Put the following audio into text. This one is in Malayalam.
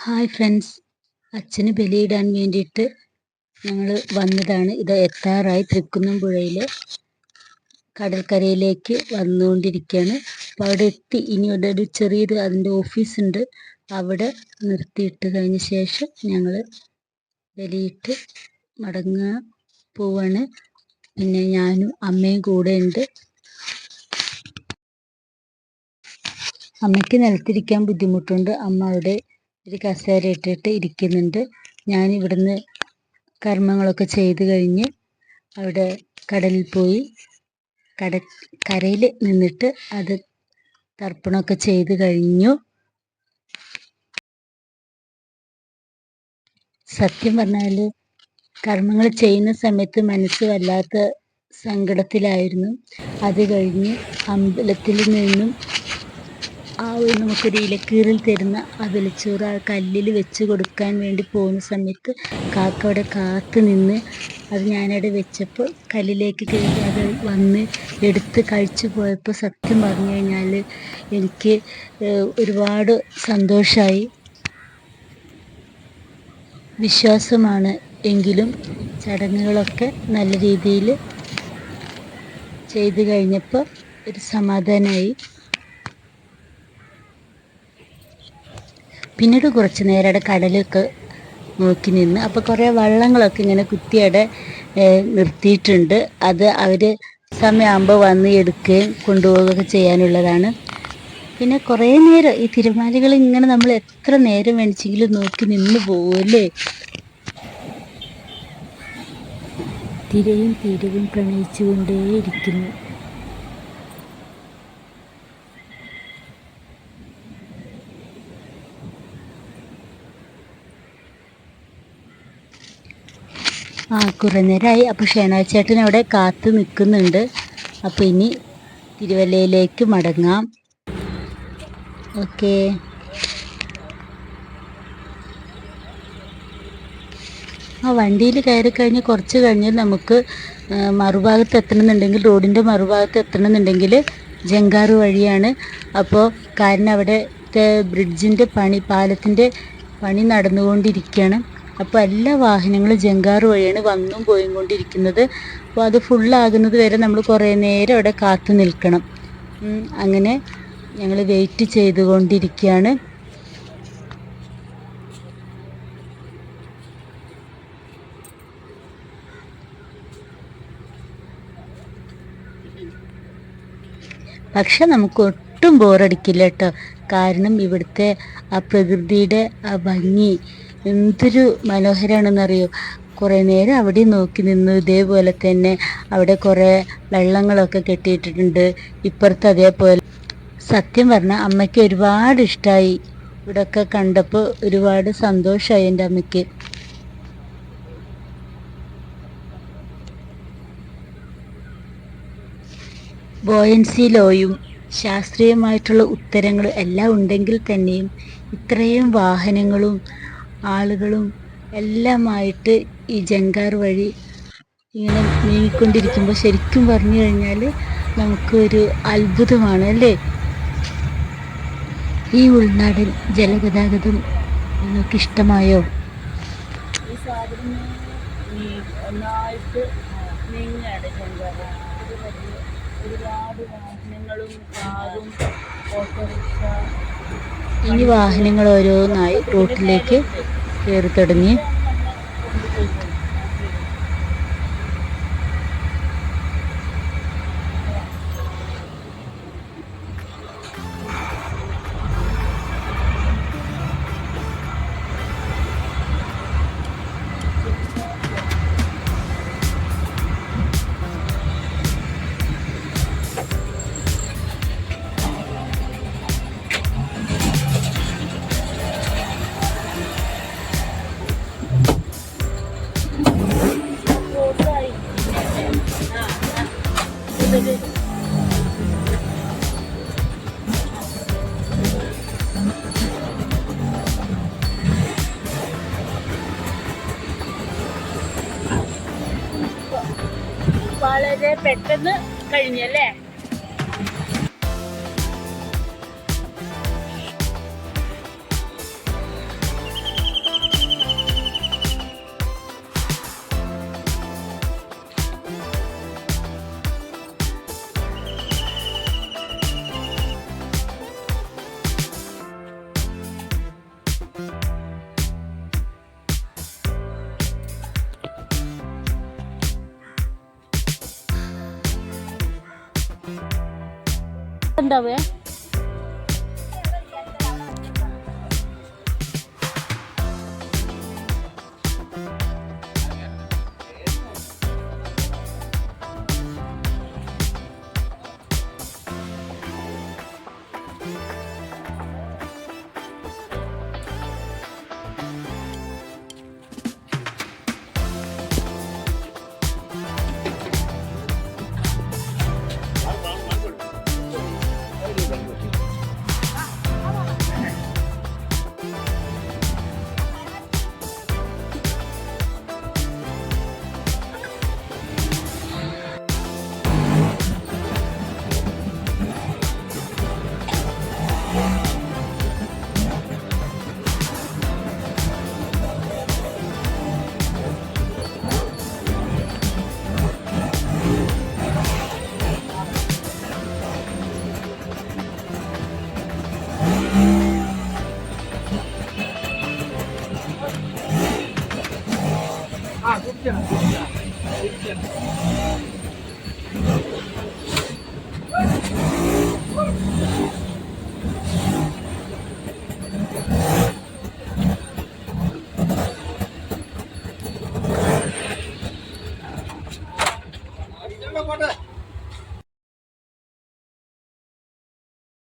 ഹായ് ഫ്രണ്ട്സ്, അച്ഛന് ബലിയിടാൻ വേണ്ടിയിട്ട് ഞങ്ങൾ വന്നതാണ്. ഇത് എത്താറായി. തൃക്കുന്നംപുഴയിലെ കടൽക്കരയിലേക്ക് വന്നുകൊണ്ടിരിക്കുകയാണ്. അപ്പോൾ അവിടെ എത്തി. ഇനി ഇവിടെ ഒരു ചെറിയൊരു അതിൻ്റെ ഓഫീസുണ്ട്, അവിടെ നിർത്തിയിട്ട് കഴിഞ്ഞ ശേഷം ഞങ്ങൾ ബലിയിട്ട് മടങ്ങാൻ പോവാണ്. പിന്നെ ഞാനും അമ്മയും കൂടെ ഉണ്ട്. അമ്മയ്ക്ക് നിലത്തിരിക്കാൻ ബുദ്ധിമുട്ടുണ്ട്. അമ്മ അവിടെ ഒരു കസേര ഇട്ടിട്ട് ഇരിക്കുന്നുണ്ട്. ഞാൻ ഇവിടുന്ന് കർമ്മങ്ങളൊക്കെ ചെയ്ത് കഴിഞ്ഞ് അവിടെ കടലിൽ പോയി കരയിൽ നിന്നിട്ട് അത് തർപ്പണമൊക്കെ ചെയ്ത് കഴിഞ്ഞു. സത്യം പറഞ്ഞാൽ കർമ്മങ്ങൾ ചെയ്യുന്ന സമയത്ത് മനസ്സ് വല്ലാത്ത സങ്കടത്തിലായിരുന്നു. അത് കഴിഞ്ഞ് അമ്പലത്തിൽ നിന്നും നമുക്കൊരു ഇലക്കീറിൽ തരുന്ന ആ വെളിച്ചോറ് ആ കല്ലിൽ വെച്ച് കൊടുക്കാൻ വേണ്ടി പോകുന്ന സമയത്ത് കാക്ക അവിടെ കാത്തു നിന്ന് അത് ഞാനവിടെ വെച്ചപ്പോൾ കല്ലിലേക്ക് കയറി അത് വന്ന് എടുത്ത് കഴിച്ചു പോയപ്പോൾ സത്യം പറഞ്ഞു കഴിഞ്ഞാൽ എനിക്ക് ഒരുപാട് സന്തോഷമായി. വിശ്വാസമാണ് എങ്കിലും ചടങ്ങുകളൊക്കെ നല്ല രീതിയിൽ ചെയ്തു കഴിഞ്ഞപ്പോൾ ഒരു സമാധാനമായി. പിന്നീട് കുറച്ച് നേരം അവിടെ കടലൊക്കെ നോക്കി നിന്ന്. അപ്പോൾ കുറേ വള്ളങ്ങളൊക്കെ ഇങ്ങനെ കുത്തിയവിടെ നിർത്തിയിട്ടുണ്ട്. അത് അവർ സമയമാകുമ്പോൾ വന്ന് എടുക്കുകയും കൊണ്ടുപോവുകയൊക്കെ ചെയ്യാനുള്ളതാണ്. പിന്നെ കുറേ നേരം ഈ തിരമാലകൾ ഇങ്ങനെ നമ്മൾ എത്ര നേരം വേണിച്ചെങ്കിലും നോക്കി നിന്ന് പോകുമല്ലേ. തിരയും തീരവും പ്രണയിച്ചുകൊണ്ടേയിരിക്കുന്നു. കുറേ നേരമായി. അപ്പോൾ ഷേണാച്ചേട്ടൻ അവിടെ കാത്തു നിൽക്കുന്നുണ്ട്. അപ്പോൾ ഇനി തിരുവല്ലയിലേക്ക് മടങ്ങാം. ഓക്കേ. വണ്ടിയിൽ കയറി കഴിഞ്ഞ് കുറച്ച് കഴിഞ്ഞ് നമുക്ക് മറുഭാഗത്ത് എത്തണമെന്നുണ്ടെങ്കിൽ, റോഡിൻ്റെ മറുഭാഗത്ത് എത്തണമെന്നുണ്ടെങ്കിൽ ജങ്കാറ് വഴിയാണ്. അപ്പോൾ കാരണം അവിടുത്തെ ബ്രിഡ്ജിൻ്റെ പാലത്തിൻ്റെ പണി നടന്നുകൊണ്ടിരിക്കുകയാണ്. അപ്പോൾ എല്ലാ വാഹനങ്ങളും ജങ്കാറ് വഴിയാണ് വന്നും പോയും കൊണ്ടിരിക്കുന്നത്. അപ്പോൾ അത് ഫുള്ളാകുന്നത് വരെ നമ്മൾ കുറേ നേരം അവിടെ കാത്തു നിൽക്കണം. അങ്ങനെ ഞങ്ങൾ വെയിറ്റ് ചെയ്തുകൊണ്ടിരിക്കുകയാണ്. പക്ഷെ നമുക്ക് ഒട്ടും ബോറടിക്കില്ല കേട്ടോ. കാരണം ഇവിടുത്തെ ആ പ്രകൃതിയുടെ ആ ഭംഗി എന്തൊരു മനോഹരമാണെന്നറിയോ. കുറേ നേരം അവിടെ നോക്കി നിന്നു. ഇതേപോലെ തന്നെ അവിടെ കുറേ വെള്ളങ്ങളൊക്കെ കെട്ടിയിട്ടിട്ടുണ്ട് ഇപ്പുറത്ത്. അതേപോലെ സത്യം പറഞ്ഞാൽ അമ്മയ്ക്ക് ഒരുപാട് ഇഷ്ടമായി. ഇവിടെയൊക്കെ കണ്ടപ്പോൾ ഒരുപാട് സന്തോഷമായി എൻ്റെ അമ്മയ്ക്ക്. ബോയൻസി ലോയും ശാസ്ത്രീയമായിട്ടുള്ള ഉത്തരങ്ങൾ എല്ലാം ഉണ്ടെങ്കിൽ തന്നെയും ഇത്രയും വാഹനങ്ങളും ആളുകളും എല്ലാമായിട്ട് ഈ ജങ്കാർ വഴി ഇങ്ങനെ നീങ്ങിക്കൊണ്ടിരിക്കുമ്പോൾ ശരിക്കും പറഞ്ഞു കഴിഞ്ഞാൽ നമുക്കൊരു അത്ഭുതമാണ് അല്ലേ. ഈ ഉൾനാടൻ ജലഗതാഗതം നിങ്ങൾക്ക് ഇഷ്ടമായോ? ഈ സാധനം ഒന്നായിട്ട് നീങ്ങുകയാണ് ജങ്കാർ. ഒരുപാട് വാഹനങ്ങളും കാറും ഓട്ടോറിക്ഷ, ഈ വാഹനങ്ങൾ ഓരോന്നായി റോട്ടിലേക്ക് കയറി തുടങ്ങി. വളരെ പെട്ടെന്ന് കഴിഞ്ഞല്ലേ. ഉണ്ടാവേ Ah,